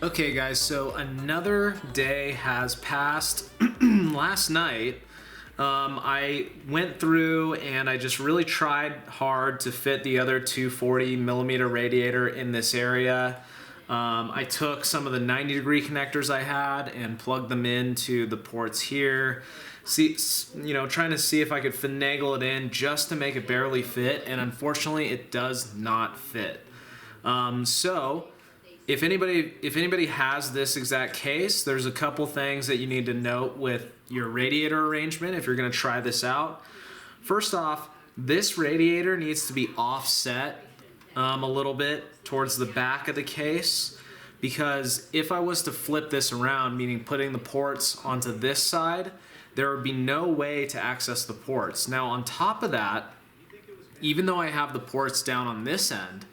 Okay guys, so another day has passed. Last night, I went through and I just really tried hard to fit the other 240mm radiator in this area. I took some of the 90-degree connectors I had and plugged them into the ports here. Trying to see if I could finagle it in just to make it barely fit, and unfortunately it does not fit. If anybody has this exact case, there's a couple things that you need to note with your radiator arrangement if you're going to try this out. First off, this radiator needs to be offset a little bit towards the back of the case, because if I was to flip this around, meaning putting the ports onto this side, there would be no way to access the ports. Now on top of that, even though I have the ports down on this end,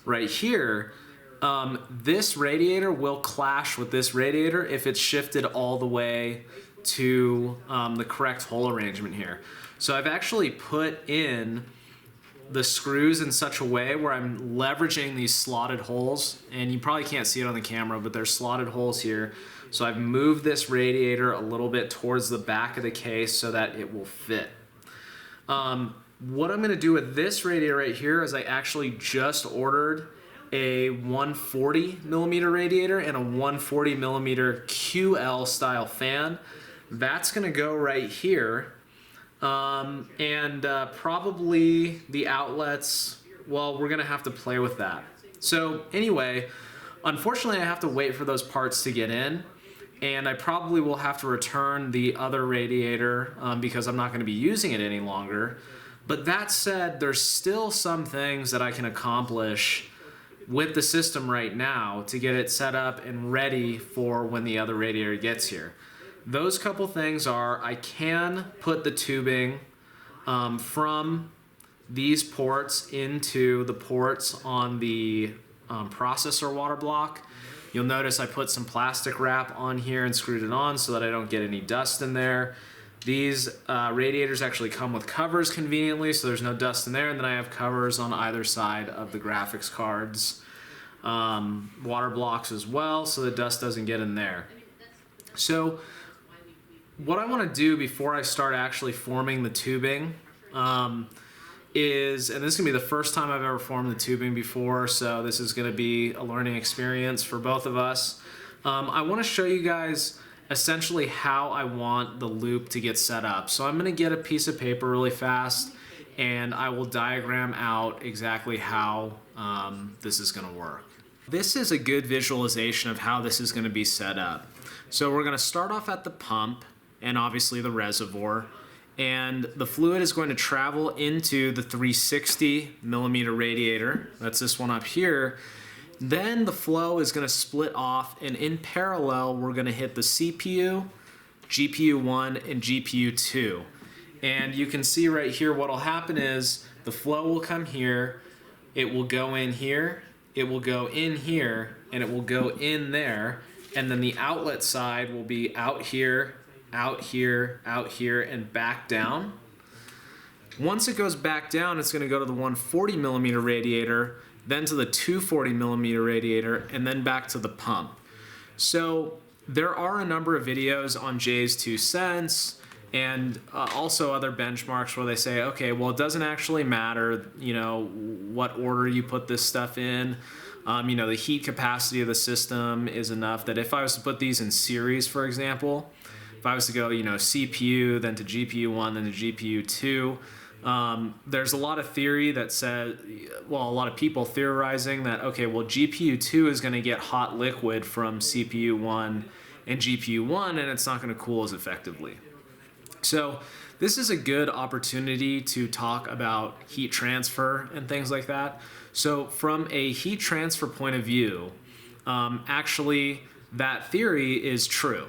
right here, this radiator will clash with this radiator if it's shifted all the way to the correct hole arrangement here. So I've actually put in the screws in such a way where I'm leveraging these slotted holes, and you probably can't see it on the camera, but there's slotted holes here. So I've moved this radiator a little bit towards the back of the case so that it will fit. What I'm gonna do with this radiator right here is I actually just ordered a 140mm radiator and a 140mm QL style fan. That's gonna go right here. Probably the outlets, well, we're gonna have to play with that. So anyway, unfortunately I have to wait for those parts to get in, and I probably will have to return the other radiator because I'm not gonna be using it any longer. But that said, there's still some things that I can accomplish with the system right now to get it set up and ready for when the other radiator gets here. Those couple things are, I can put the tubing from these ports into the ports on the processor water block. You'll notice I put some plastic wrap on here and screwed it on so that I don't get any dust in there. These radiators actually come with covers conveniently, so there's no dust in there, and then I have covers on either side of the graphics cards. Water blocks as well, so the dust doesn't get in there. So what I want to do before I start actually forming the tubing is, and this is going to be the first time I've ever formed the tubing before, so this is going to be a learning experience for both of us. I want to show you guys essentially how I want the loop to get set up. So I'm going to get a piece of paper really fast, and I will diagram out exactly how this is going to work. This is a good visualization of how this is going to be set up. So we're going to start off at the pump and obviously the reservoir, and the fluid is going to travel into the 360mm radiator. That's this one up here. Then the flow is going to split off, and in parallel we're going to hit the CPU, GPU1, and GPU2. And you can see right here what will happen is the flow will come here, it will go in here, it will go in here, and it will go in there, and then the outlet side will be out here, out here, out here, and back down. Once it goes back down, it's going to go to the 140mm radiator, then to the 240mm radiator, and then back to the pump. So there are a number of videos on Jay's 2 cents and also other benchmarks where they say, okay, well, it doesn't actually matter, what order you put this stuff in. The heat capacity of the system is enough that if I was to put these in series, for example, if I was to go, CPU, then to GPU1, then to GPU2, there's a lot of theory that says, well, a lot of people theorizing that, okay, well, GPU2 is going to get hot liquid from CPU1 and GPU1, and it's not going to cool as effectively. So this is a good opportunity to talk about heat transfer and things like that. So from a heat transfer point of view, actually that theory is true.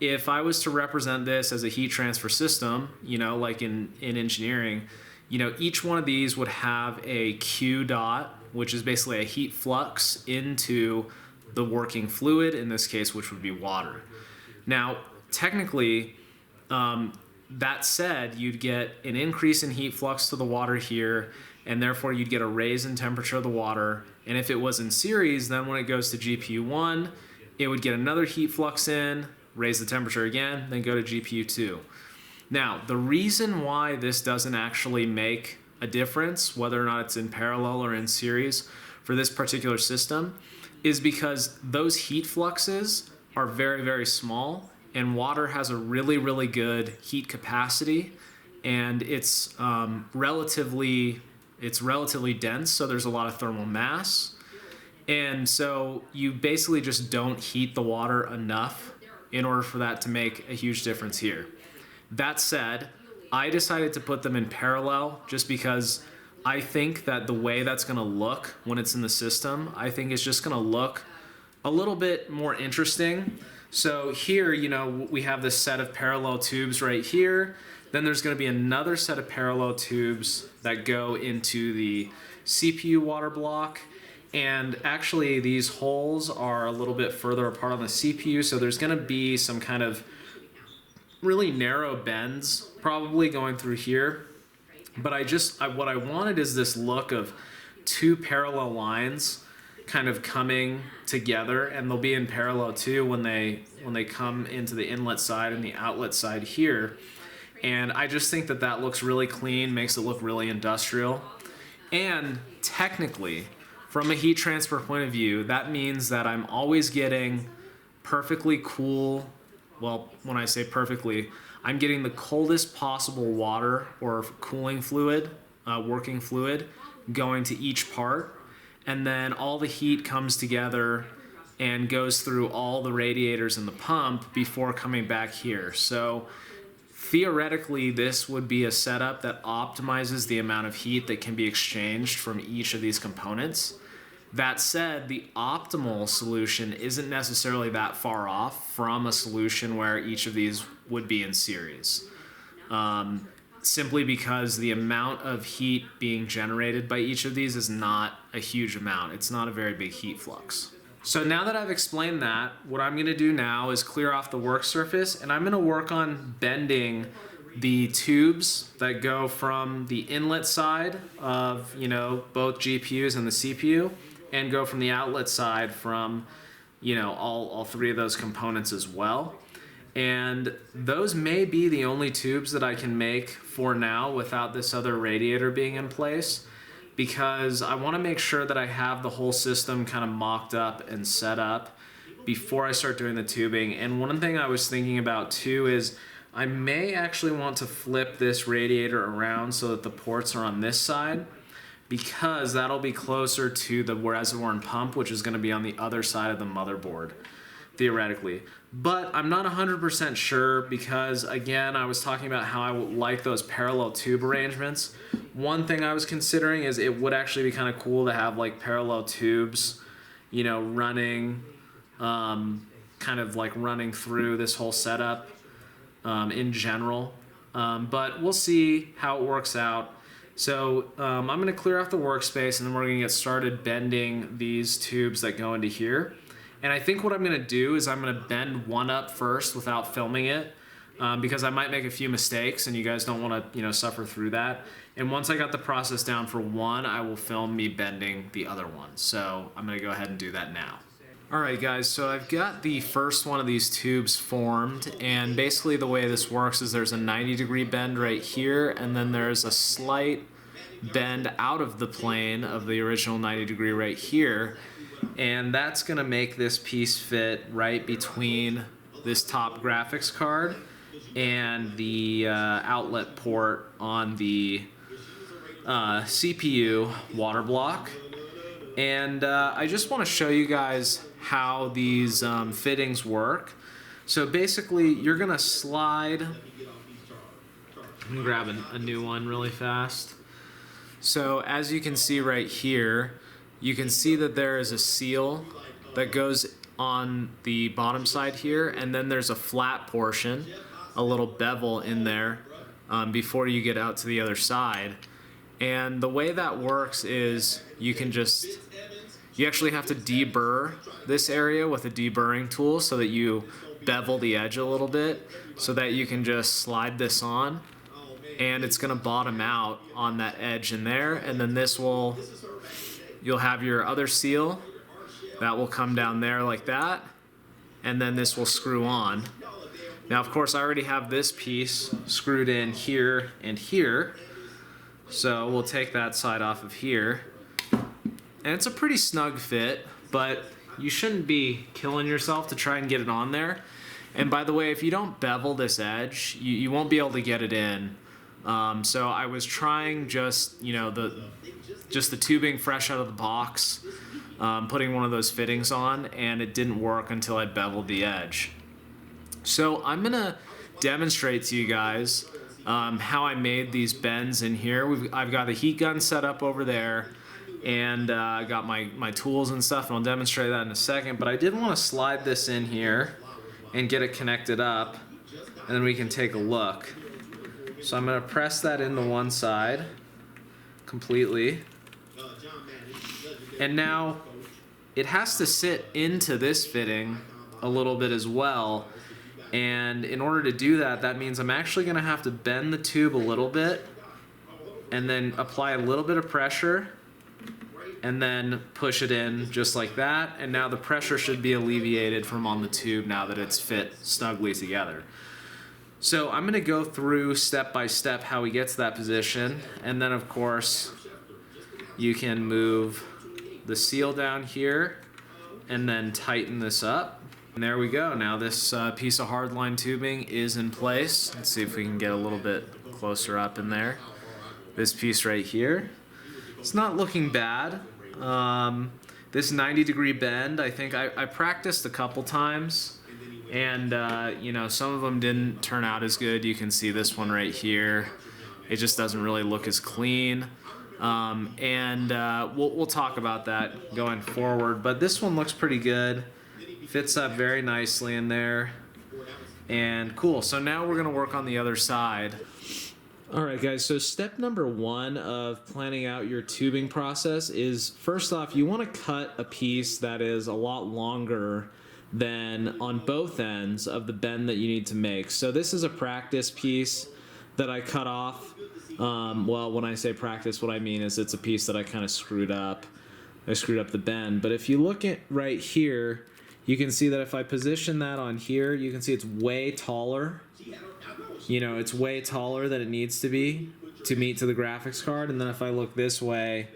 If I was to represent this as a heat transfer system, like in engineering, each one of these would have a Q dot, which is basically a heat flux into the working fluid, in this case, which would be water. Now, technically, that said, you'd get an increase in heat flux to the water here, and therefore you'd get a raise in temperature of the water. And if it was in series, then when it goes to GPU 1, it would get another heat flux in, raise the temperature again, then go to GPU 2. Now, the reason why this doesn't actually make a difference, whether or not it's in parallel or in series for this particular system, is because those heat fluxes are very, very small, and water has a really, really good heat capacity, and it's relatively dense, so there's a lot of thermal mass. And so you basically just don't heat the water enough in order for that to make a huge difference here. That said, I decided to put them in parallel just because I think that the way that's going to look when it's in the system, I think it's just going to look a little bit more interesting. So here, you know, we have this set of parallel tubes right here. Then there's going to be another set of parallel tubes that go into the CPU water block. And actually these holes are a little bit further apart on the CPU, so there's going to be some kind of really narrow bends probably going through here. But what I wanted is this look of two parallel lines kind of coming together, and they'll be in parallel too when they come into the inlet side and the outlet side here. And I just think that that looks really clean, makes it look really industrial. And technically, from a heat transfer point of view, that means that I'm always getting perfectly cool, well, when I say perfectly, I'm getting the coldest possible water or cooling fluid, working fluid, going to each part. And then all the heat comes together and goes through all the radiators in the pump before coming back here. So theoretically, this would be a setup that optimizes the amount of heat that can be exchanged from each of these components. That said, the optimal solution isn't necessarily that far off from a solution where each of these would be in series. Simply because the amount of heat being generated by each of these is not a huge amount. It's not a very big heat flux. So now that I've explained that, what I'm going to do now is clear off the work surface, and I'm going to work on bending the tubes that go from the inlet side of, you know, both GPUs and the CPU, and go from the outlet side from, you know, all three of those components as well. And those may be the only tubes that I can make for now without this other radiator being in place, because I want to make sure that I have the whole system kind of mocked up and set up before I start doing the tubing. And one thing I was thinking about too is I may actually want to flip this radiator around so that the ports are on this side, because that'll be closer to the reservoir and pump, which is going to be on the other side of the motherboard, theoretically. But I'm not 100% sure because, again, I was talking about how I like those parallel tube arrangements. One thing I was considering is it would actually be kind of cool to have like parallel tubes, you know, running, kind of like running through this whole setup in general. But we'll see how it works out. So I'm going to clear off the workspace, and then we're going to get started bending these tubes that go into here. And I think what I'm going to do is I'm going to bend one up first without filming it, because I might make a few mistakes and you guys don't want to, you know, suffer through that. And once I got the process down for one, I will film me bending the other one. So I'm going to go ahead and do that now. Alright guys, so I've got the first one of these tubes formed, and basically the way this works is there's a 90-degree bend right here, and then there's a slight bend out of the plane of the original 90-degree right here, and that's going to make this piece fit right between this top graphics card and the outlet port on the CPU water block. And I just want to show you guys how these fittings work. So basically, you're gonna slide. I'm gonna grab a new one really fast. So as you can see right here, you can see that there is a seal that goes on the bottom side here, and then there's a flat portion, a little bevel in there before you get out to the other side. And the way that works is you actually have to deburr this area with a deburring tool so that you bevel the edge a little bit so that you can just slide this on. and it's gonna bottom out on that edge in there, and then this will, you'll have your other seal that will come down there like that, and then this will screw on. Now of course I already have this piece screwed in here and here, so we'll take that side off of here, and it's a pretty snug fit, but you shouldn't be killing yourself to try and get it on there. And by the way, if you don't bevel this edge, you won't be able to get it in. So I was trying just, you know, the tubing fresh out of the box, putting one of those fittings on, and it didn't work until I beveled the edge. So I'm gonna demonstrate to you guys how I made these bends in here. I've got a heat gun set up over there, and I got my tools and stuff, and I'll demonstrate that in a second. But I did want to slide this in here and get it connected up, and then we can take a look. So I'm going to press that into one side completely, and now it has to sit into this fitting a little bit as well. And in order to do that, that means I'm actually going to have to bend the tube a little bit and then apply a little bit of pressure and then push it in just like that. And now the pressure should be alleviated from on the tube now that it's fit snugly together. So I'm gonna go through step by step how we get to that position. And then of course, you can move the seal down here and then tighten this up. And there we go. Now this piece of hardline tubing is in place. Let's see if we can get a little bit closer up in there. This piece right here. It's not looking bad. This 90-degree bend, I think I practiced a couple times, and you know, some of them didn't turn out as good. You can see this one right here. It just doesn't really look as clean. We'll talk about that going forward, but this one looks pretty good. Fits up very nicely in there, and cool. So now we're gonna work on the other side. Alright guys, so step number one of planning out your tubing process is, first off, you want to cut a piece that is a lot longer than on both ends of the bend that you need to make. So this is a practice piece that I cut off. Well, when I say practice, what I mean is it's a piece that I kind of screwed up. I screwed up the bend. But if you look at right here, you can see that if I position that on here, you can see it's way taller. You know, it's way taller than it needs to be to meet to the graphics card. And then if I look this way,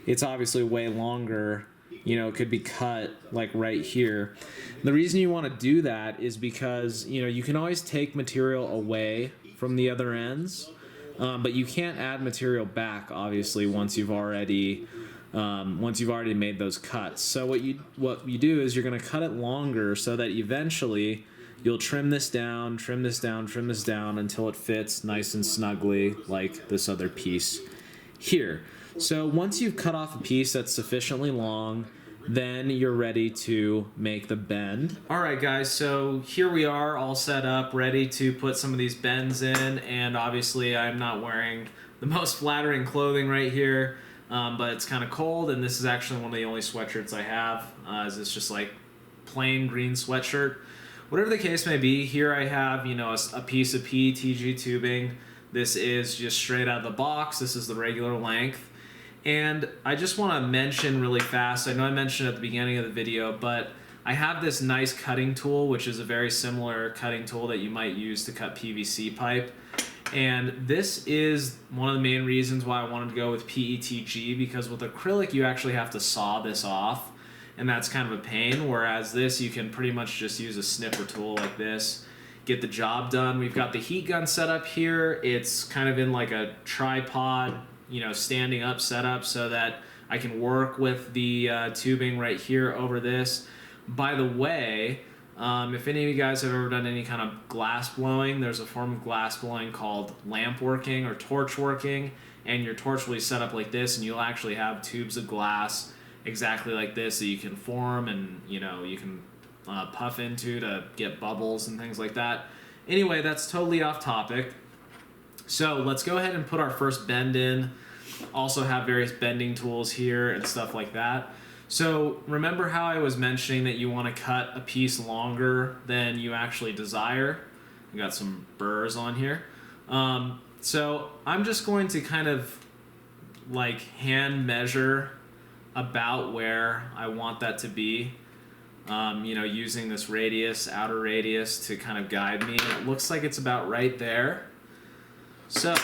it's obviously way longer. You know, it could be cut like right here. The reason you want to do that is because, you know, you can always take material away from the other ends, but you can't add material back, obviously, once you've already made those cuts. So what you do is you're going to cut it longer so that eventually you'll trim this down, trim this down, trim this down until it fits nice and snugly like this other piece here. So once you've cut off a piece that's sufficiently long, then you're ready to make the bend. Alright guys, so here we are all set up, ready to put some of these bends in, and obviously I'm not wearing the most flattering clothing right here, but it's kind of cold, and this is actually one of the only sweatshirts I have, as it's just like plain green sweatshirt. Whatever the case may be, here I have, you know, a piece of PETG tubing. This is just straight out of the box. This is the regular length. And I just want to mention really fast, I know I mentioned at the beginning of the video, but I have this nice cutting tool, which is a very similar cutting tool that you might use to cut PVC pipe. And this is one of the main reasons why I wanted to go with PETG, because with acrylic you actually have to saw this off, and that's kind of a pain, whereas this you can pretty much just use a snipper tool like this, get the job done. We've got the heat gun set up here. It's kind of in like a tripod, you know, standing up setup so that I can work with the tubing right here over this. By the way, if any of you guys have ever done any kind of glass blowing, there's a form of glass blowing called lamp working or torch working, and your torch will be set up like this, and you'll actually have tubes of glass exactly like this that you can form and, you know, you can puff into to get bubbles and things like that. Anyway, that's totally off topic. So let's go ahead and put our first bend in. Also have various bending tools here and stuff like that. So remember how I was mentioning that you want to cut a piece longer than you actually desire? I got some burrs on here. So I'm just going to kind of like hand measure about where I want that to be. You know, using this radius, outer radius, to kind of guide me. And it looks like it's about right there. So,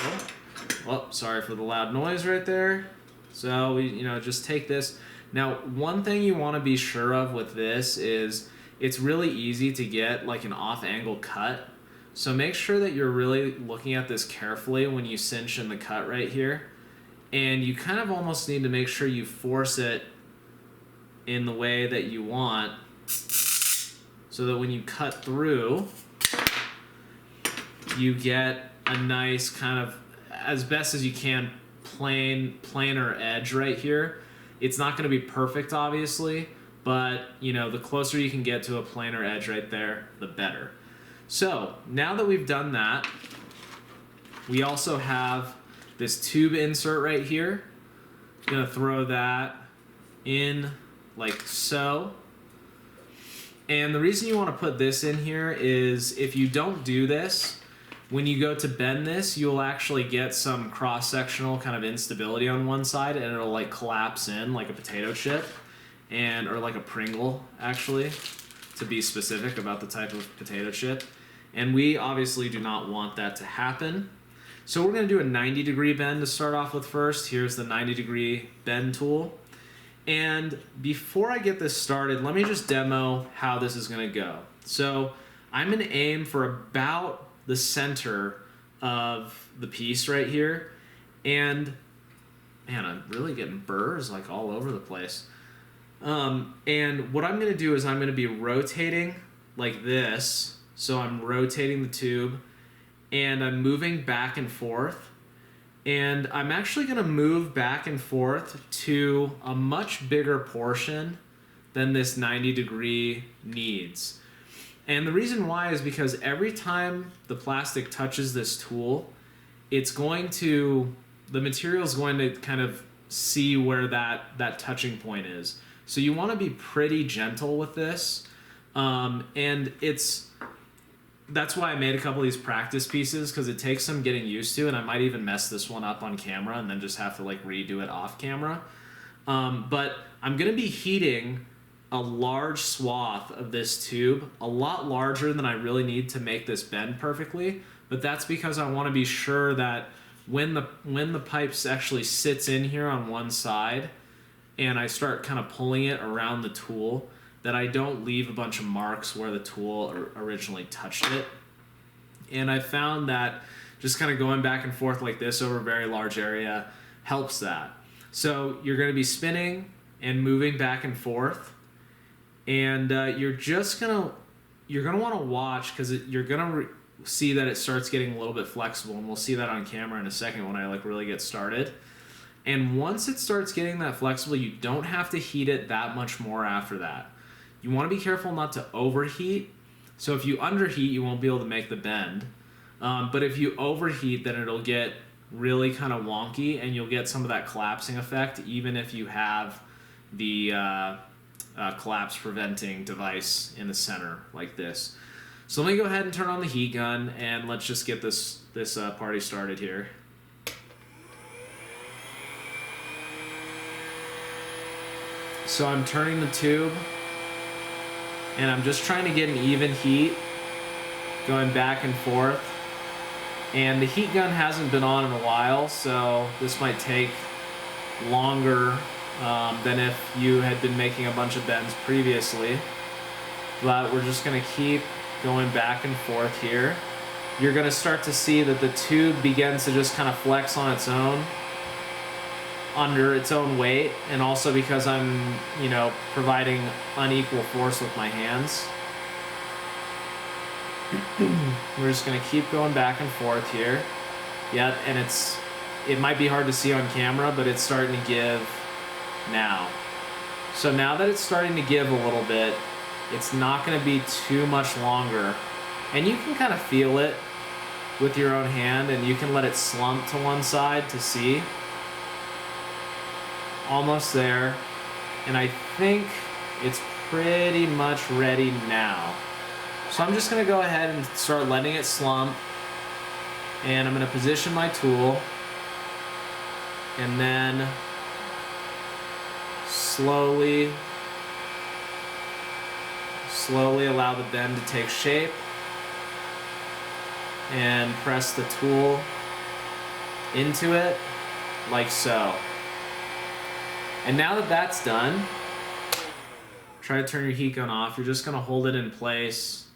well, sorry for the loud noise right there. So, you know, just take this. Now, one thing you want to be sure of with this is it's really easy to get like an off-angle cut. So make sure that you're really looking at this carefully when you cinch in the cut right here. And you kind of almost need to make sure you force it in the way that you want, so that when you cut through, you get a nice kind of, as best as you can, planar edge right here. It's not going to be perfect, obviously, but you know, the closer you can get to a planar edge right there, the better. So now that we've done that, we also have this tube insert right here. I'm going to throw that in like so. And the reason you want to put this in here is if you don't do this, when you go to bend this, you'll actually get some cross-sectional kind of instability on one side, and it'll like collapse in like a potato chip, and or like a Pringle, actually, to be specific about the type of potato chip. And we obviously do not want that to happen. So we're going to do a 90-degree bend to start off with first. Here's the 90-degree bend tool. And before I get this started, let me just demo how this is going to go. So I'm going to aim for about the center of the piece right here. And man, I'm really getting burrs like all over the place. And what I'm going to do is I'm going to be rotating like this. So I'm rotating the tube and I'm moving back and forth. And I'm actually going to move back and forth to a much bigger portion than this 90-degree needs. And the reason why is because every time the plastic touches this tool, it's going to, the material is going to kind of see where that touching point is. So you want to be pretty gentle with this. And that's why I made a couple of these practice pieces, because it takes some getting used to, and I might even mess this one up on camera and then just have to like redo it off camera. But I'm going to be heating a large swath of this tube, a lot larger than I really need to make this bend perfectly, but that's because I want to be sure that when the pipe actually sits in here on one side and I start kind of pulling it around the tool, that I don't leave a bunch of marks where the tool originally touched it. And I found that just kind of going back and forth like this over a very large area helps that. So you're going to be spinning and moving back and forth, and you're gonna want to watch, because you're gonna see that it starts getting a little bit flexible, and we'll see that on camera in a second when I like really get started. And once it starts getting that flexible, you don't have to heat it that much more after that. You want to be careful not to overheat. So if you underheat, you won't be able to make the bend. But if you overheat, then it'll get really kind of wonky, and you'll get some of that collapsing effect, even if you have the collapse preventing device in the center like this. So let me go ahead and turn on the heat gun, and let's just get this party started here. So I'm turning the tube, and I'm just trying to get an even heat going back and forth. And the heat gun hasn't been on in a while, so this might take longer than if you had been making a bunch of bends previously. But we're just going to keep going back and forth here. You're going to start to see that the tube begins to just kind of flex on its own, under its own weight, and also because I'm, providing unequal force with my hands. We're just going to keep going back and forth here. Yeah, and it might be hard to see on camera, but it's starting to give now. So now that it's starting to give a little bit, it's not going to be too much longer. And you can kind of feel it with your own hand, and you can let it slump to one side to see. Almost there. And I think it's pretty much ready now. So I'm just going to go ahead and start letting it slump. And I'm going to position my tool and then slowly allow the bend to take shape and press the tool into it like so. And now that that's done, try to turn your heat gun off. You're just going to hold it in place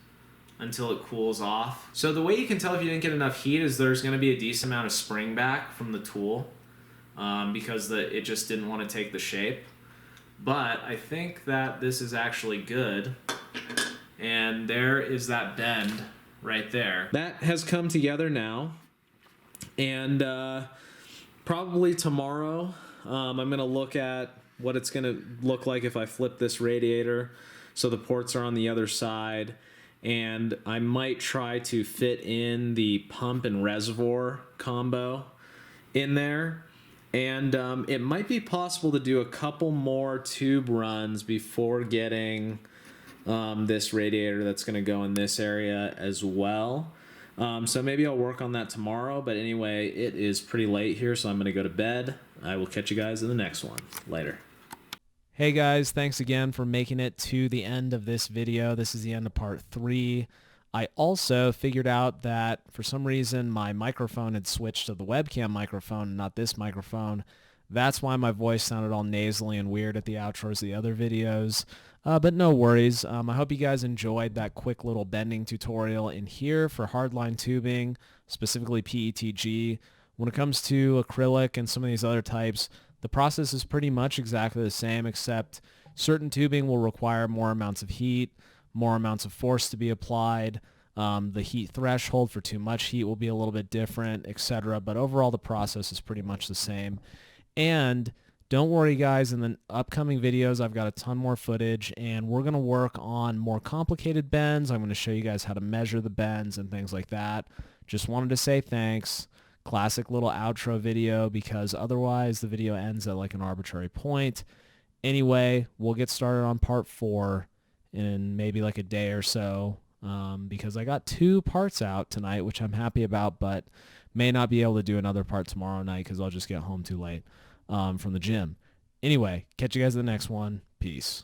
until it cools off. So the way you can tell if you didn't get enough heat is there's going to be a decent amount of spring back from the tool because it just didn't want to take the shape. But I think that this is actually good. And there is that bend right there. That has come together now. And probably tomorrow I'm going to look at what it's going to look like if I flip this radiator so the ports are on the other side. And I might try to fit in the pump and reservoir combo in there. And it might be possible to do a couple more tube runs before getting this radiator that's going to go in this area as well. So maybe I'll work on that tomorrow. But anyway, it is pretty late here, so I'm going to go to bed. I will catch you guys in the next one. Later. Hey guys, thanks again for making it to the end of this video. This is the end of part 3. I also figured out that for some reason my microphone had switched to the webcam microphone, not this microphone. That's why my voice sounded all nasally and weird at the outros of the other videos. But no worries. I hope you guys enjoyed that quick little bending tutorial in here for hardline tubing, specifically PETG. When it comes to acrylic and some of these other types, the process is pretty much exactly the same, except certain tubing will require more amounts of heat, more amounts of force to be applied. The heat threshold for too much heat will be a little bit different, etc. But overall, the process is pretty much the same. And don't worry, guys, in the upcoming videos, I've got a ton more footage, and we're going to work on more complicated bends. I'm going to show you guys how to measure the bends and things like that. Just wanted to say thanks. Classic little outro video, because otherwise the video ends at like an arbitrary point. Anyway, we'll get started on part 4 in maybe like a day or so, because I got 2 parts out tonight, which I'm happy about, but may not be able to do another part tomorrow night because I'll just get home too late from the gym. Anyway, catch you guys in the next one. Peace.